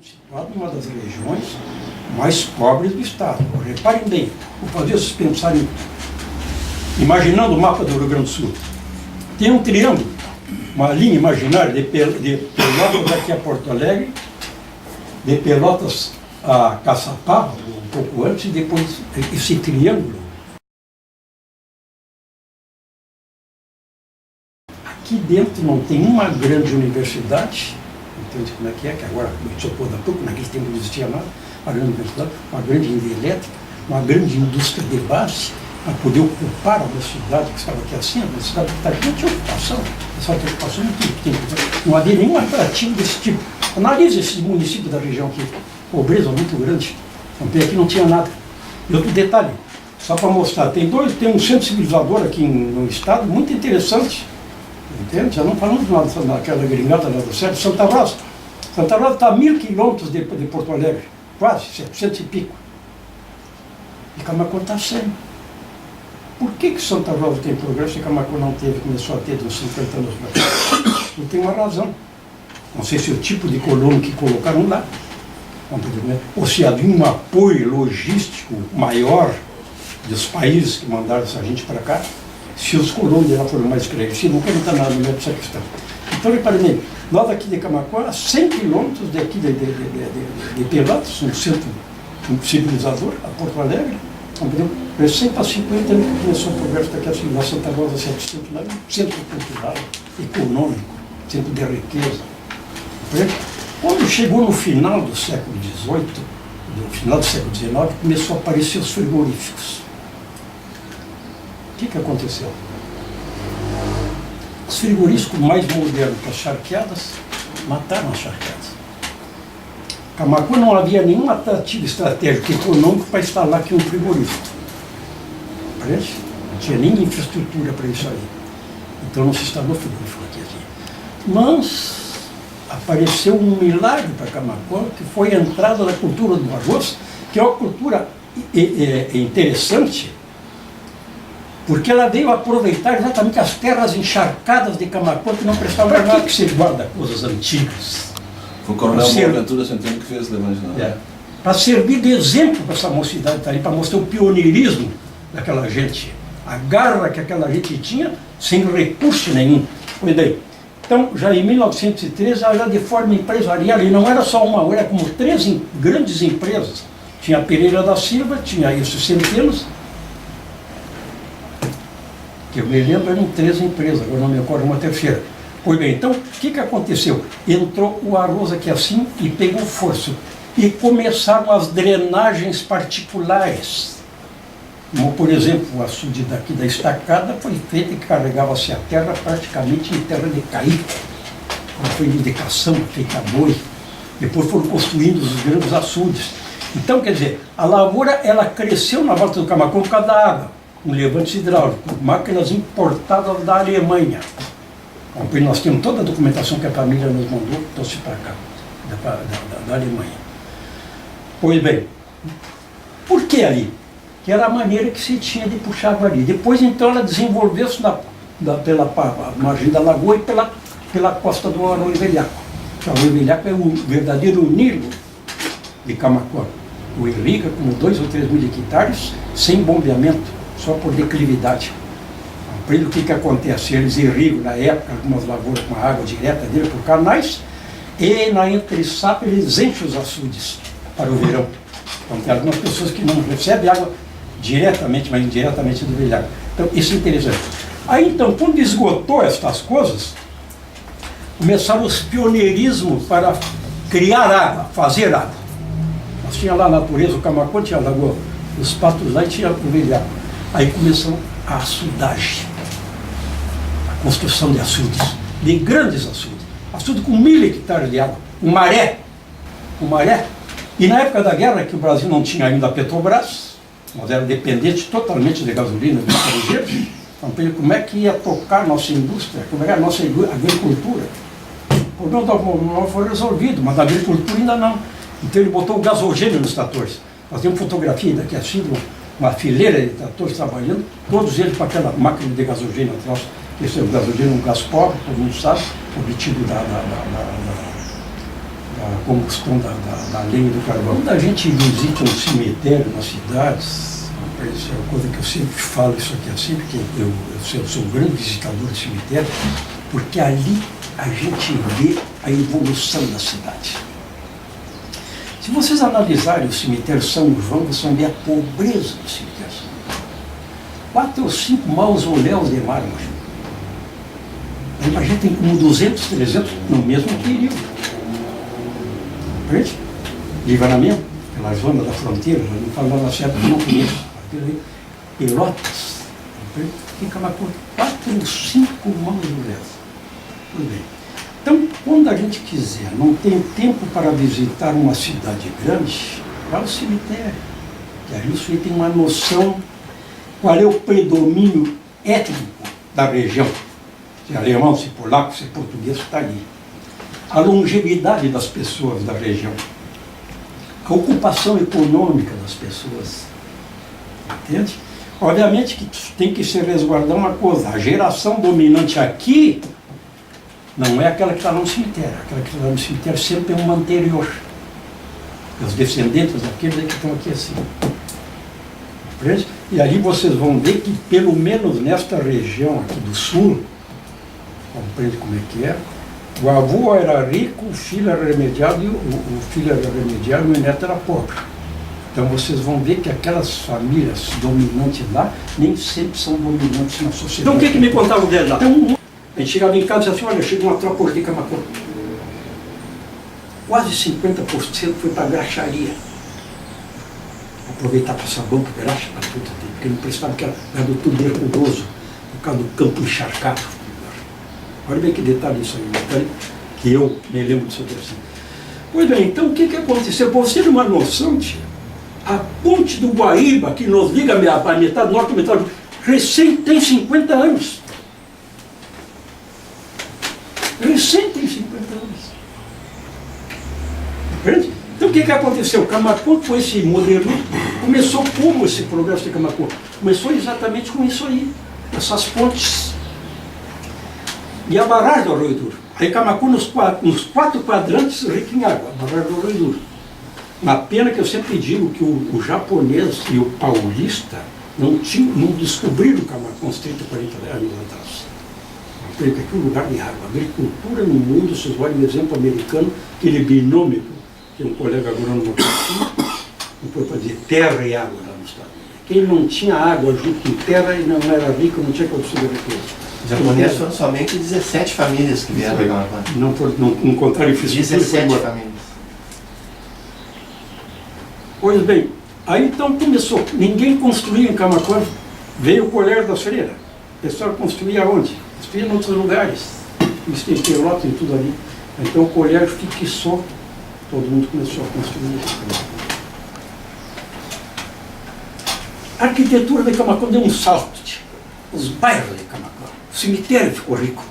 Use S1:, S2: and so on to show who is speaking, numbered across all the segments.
S1: Situado em uma das regiões mais pobres do estado. Reparem bem, vou fazer vocês pensarem, imaginando o mapa do Rio Grande do Sul. Tem um triângulo, uma linha imaginária de Pelotas aqui a Porto Alegre, de Pelotas a Caçapava, um pouco antes, e depois esse triângulo. Aqui dentro não tem uma grande universidade, entende como é que agora começou a pôr da pouco, naquele tempo não existia nada, uma grande universidade, uma grande elétrica, uma grande indústria de base, para poder ocupar a cidade que estava aqui assim, a cidade que está aqui não tinha ocupação, essa ocupação não havia nenhum atrativo desse tipo. Analise esse município da região aqui, pobreza muito grande, aqui não tinha nada. E outro detalhe, só para mostrar, tem um centro civilizador aqui no estado, muito interessante, entende? Já não falamos daquela gringada lá do centro, Santa Rosa. Santa Rosa está a 1000 quilômetros de Porto Alegre, quase, 700 e pico. E Camaquã está sem. Por que Santa Rosa tem progresso e Camaquã não teve, começou a ter de uns 50 anos para cá? Não tem uma razão. Não sei se é o tipo de colono que colocaram lá, ou se havia um apoio logístico maior dos países que mandaram essa gente para cá, se os colonos já foram mais esclarecidos, não quero entrar nada nessa questão. Então, reparem bem, nós aqui de Camaquã, a 100 quilômetros daqui de Pelotas, um centro civilizador, a Porto Alegre, recém para 50 anos que começou o progresso daqui assim, na Santa Rosa, centro cultural, econômico, centro de riqueza. Quando chegou no final do século XVIII, no final do século XIX, começou a aparecer os frigoríficos. O que aconteceu? Os frigoríficos mais modernos que as charqueadas mataram as charqueadas. Camaquã não havia nenhum atrativo estratégico econômico para instalar aqui um frigorífico. Parece? Não tinha nem infraestrutura para isso aí. Então não se instalou frigorífico aqui. Mas apareceu um milagre para Camaquã, que foi a entrada da cultura do arroz, que é uma cultura interessante, porque ela veio aproveitar exatamente as terras encharcadas de Camaquã, que não prestavam para nada. Por que você guarda coisas antigas?
S2: Foi o coronel Boaventura Centeno que fez, imagina.
S1: Para servir de exemplo para essa mocidade, tá aí, para mostrar o pioneirismo daquela gente, a garra que aquela gente tinha, sem recurso nenhum. Pois bem, então, já em 1913, era de forma empresarial, e não era só uma, era como 3 grandes empresas. Tinha a Pereira da Silva, tinha esses Centenos, que eu me lembro, eram 3 empresas, agora não me recordo uma terceira. Pois bem, então, o que aconteceu? Entrou o arroz aqui assim e pegou força. E começaram as drenagens particulares. Como, por exemplo, o açude daqui da Estacada foi feito e carregava-se a terra praticamente em terra de caído. Foi indicação feita a boi. Depois foram construindo os grandes açudes. Então, quer dizer, a lavoura ela cresceu na volta do Camaquã por causa da água, com levantes hidráulicos, máquinas importadas da Alemanha. Então, nós temos toda a documentação que a família nos mandou, trouxe para cá, da Alemanha. Pois bem, por que ali? Que era a maneira que se tinha de puxar água ali. Depois, então, ela desenvolveu-se pela margem da lagoa e pela costa do Arroio Velhaco. O Arroio Velhaco é o verdadeiro Nilo de Camaquã. O irriga com 2 ou 3 mil hectares, sem bombeamento, só por declividade. O que acontece? Eles irrigam, na época, algumas lavouras com a água direta dele por canais, e na entre-safra eles enchem os açudes para o verão. Então, tem algumas pessoas que não recebem água diretamente, mas indiretamente do velhaco. Então, isso é interessante. Aí, então, quando esgotou estas coisas, começaram os pioneirismos para criar água, fazer água. Nós tínhamos lá a natureza, o Camaquã tinha a lagoa, os patos lá e tinha o velhaco. Aí começou a açudagem, a construção de açudes, de grandes açudes. Açude com 1000 hectares de água, um maré. E na época da guerra, que o Brasil não tinha ainda a Petrobras, nós era dependente totalmente de gasolina dos estrangeiros, então como é que ia tocar a nossa indústria, como é que a nossa agricultura? O problema não foi resolvido, mas a agricultura ainda não. Então ele botou o gasogênio nos tratores. Nós temos fotografia daqui assim, uma fileira de tratores trabalhando, todos eles com aquela máquina de gasogênio atrás. Esse é o gasogênio, um gás pobre, todo mundo sabe, obtido da a combustão da lenha do carvão. Quando a gente visita um cemitério nas cidades, isso é uma coisa que eu sempre falo isso aqui assim, porque eu sou um grande visitador de cemitério, porque ali a gente vê a evolução da cidade. Se vocês analisarem o cemitério São João, vocês vão ver a pobreza do cemitério São João. 4 ou 5 mausoléus de mármore. Imagina, tem como 200, 300 no mesmo período. Compreende? Livramento, pela zona da fronteira, não falo nada certo, não conheço. Pelotas, em Camacuã, 4 ou 5 mausoléus. Tudo bem. Então, quando a gente quiser, não tem tempo para visitar uma cidade grande, vá ao cemitério. Que ali você tem uma noção qual é o predomínio étnico da região. Se é alemão, se é polaco, se é português, está ali. A longevidade das pessoas da região. A ocupação econômica das pessoas. Entende? Obviamente que tem que se resguardar uma coisa. A geração dominante aqui não é aquela que está no cemitério. Aquela que está no cemitério sempre é uma anterior. Os descendentes daqueles que estão aqui assim. Entende? E ali vocês vão ver que, pelo menos nesta região aqui do sul, compreende como é que é, o avô era rico, o filho era remediado, e o filho era remediado e o neto era pobre. Então vocês vão ver que aquelas famílias dominantes lá nem sempre são dominantes na sociedade. Então o que me contavam dele lá? Então, a gente chegava em casa e dizia assim, olha, chegou uma tropa hoje de Camacuã. Quase 50% foi para a graxaria. Aproveitar para sabão, para graxa, para tudo, porque não prestava, que era do tudo mercuroso, por causa do campo encharcado. Olha bem que detalhe isso aí, detalhe que eu me lembro disso aqui assim. Pois bem, então o que aconteceu? Para você ter uma noção, tia, a ponte do Guaíba, que nos liga a metade norte e metade, recém tem 50 anos. Recém tem 50 anos. Entende? Então o que aconteceu? Camacuã, com esse modelo, começou como esse progresso de Camacuã? Começou exatamente com isso aí, essas pontes. E a barragem do Arroio Duro. Aí Camacuã, nos 4 quadrantes, rica em água, a barragem do Arroio Duro. Uma pena que eu sempre digo que o japonês e o paulista não descobriram Camacuã uns 30, 40 anos atrás. Porque aqui é um lugar de água. Agricultura no mundo, vocês olham o exemplo americano, aquele binômio, que um colega agrônomo aqui, não foi para dizer terra e água lá no Estado. Quem não tinha água junto com terra e não era rico, não tinha condição de riqueza.
S3: Os japoneses foram somente 17 famílias que vieram pegar uma planta.
S1: Não encontraram infraestrutura.
S3: 17 famílias.
S1: Pois bem, aí então começou. Ninguém construía em Camacuã. Veio o Colégio das Freiras. O pessoal construía onde? Construía em outros lugares. Isso tem Pelotas e tudo ali. Então o colégio fixou. Todo mundo começou a construir. A arquitetura de Camacuã deu um salto. Os bairros de Camacuã. O cemitério ficou rico.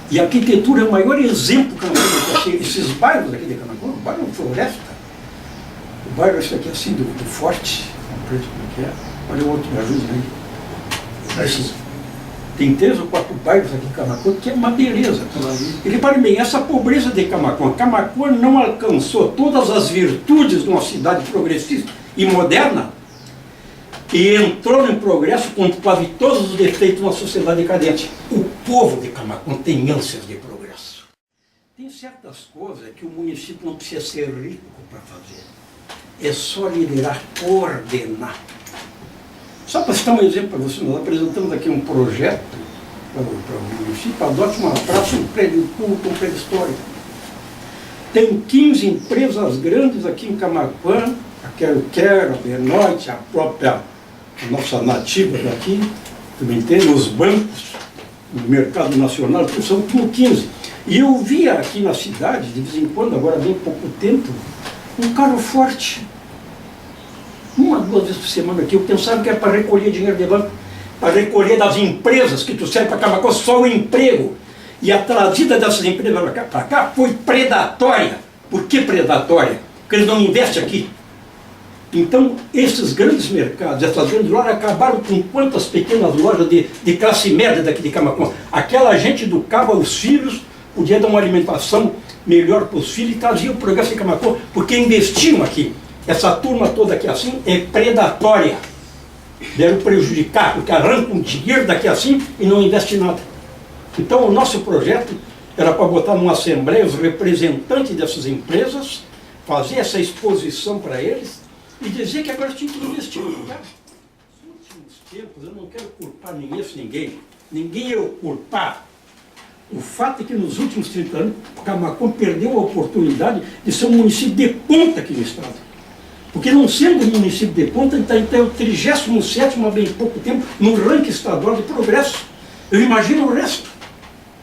S1: E a arquitetura é o maior exemplo que eu achei. Esses bairros aqui de Camacuã, o bairro Floresta, o bairro esse aqui assim do Forte, olha o outro, me ajuda aí. Tem 3 ou 4 bairros aqui em Camacuã que é uma beleza. E reparem bem, essa pobreza de Camacuã, Camacuã não alcançou todas as virtudes de uma cidade progressista e moderna, e entrou no progresso com quase todos os defeitos de uma sociedade decadente. O povo de Camacuã tem ânsias de progresso. Tem certas coisas que o município não precisa ser rico para fazer. É só liderar, coordenar. Só para citar um exemplo para você, nós apresentamos aqui um projeto para o município, adote uma praça, um prédio público, um prédio histórico. Tem 15 empresas grandes aqui em Camacuã, a Quero, a Benoit, a própria nossa nativa daqui, também tem os bancos, o mercado nacional, que são como 15. E eu via aqui na cidade, de vez em quando, agora bem pouco tempo, um carro forte. 1 a 2 vezes por semana aqui. Eu pensava que era para recolher dinheiro de banco, para recolher das empresas que trouxeram para Camacuã só o emprego. E a trazida dessas empresas para cá foi predatória. Por que predatória? Porque eles não investem aqui. Então, esses grandes mercados, essas grandes lojas acabaram com quantas pequenas lojas de classe média daqui de Camacuã. Aquela gente educava os filhos podia dar uma alimentação melhor para os filhos e trazia o progresso em Camaquã, porque investiam aqui. Essa turma toda aqui assim é predatória. Deve prejudicar, porque arrancam dinheiro daqui assim e não investe nada. Então o nosso projeto era para botar numa assembleia os representantes dessas empresas, fazer essa exposição para eles e dizer que agora tinha que investir no lugar. Nos últimos tempos, eu não quero culpar ninguém, ninguém eu culpar. O fato é que nos últimos 30 anos, Camaquã perdeu a oportunidade de ser um município de ponta aqui no estado. Porque não sendo um município de ponta, ele está em 37º há bem pouco tempo no ranking estadual de progresso. Eu imagino o resto.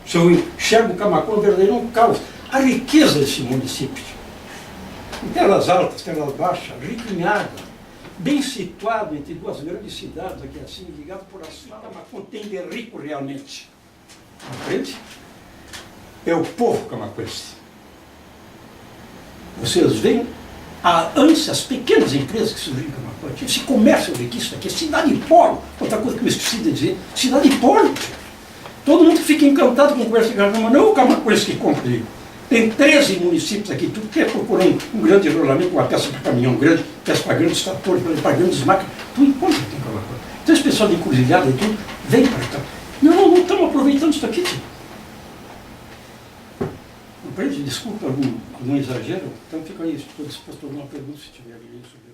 S1: Se eu enxergo o Camaquã, um verdadeiro caos. A riqueza desse município. Em terras altas, terras baixas, rico em água, bem situado entre duas grandes cidades, aqui assim, ligado por asfalto, Camaquã tem de rico realmente. Compreende? É o povo camaquense. Vocês veem a ânsia, as pequenas empresas que surgiram em Camaquã, esse comércio riquíssimo aqui, cidade polo, outra coisa que eu esqueci de dizer, cidade polo. Todo mundo fica encantado com o comércio de Camaquã, mas não é o camaquense que compra. Tem 13 municípios aqui, tu quer procurar um grande enrolamento, uma peça para caminhão grande, peça para grandes tratores, para grandes máquinas, tu encontra aqui em Camaquã. Então esse pessoal de encruzilhada e tudo, vem para cá. Não estamos aproveitando isso aqui, tio. Desculpa algum exagero, então fica aí, estou disposto a alguma pergunta se tiver ali sobre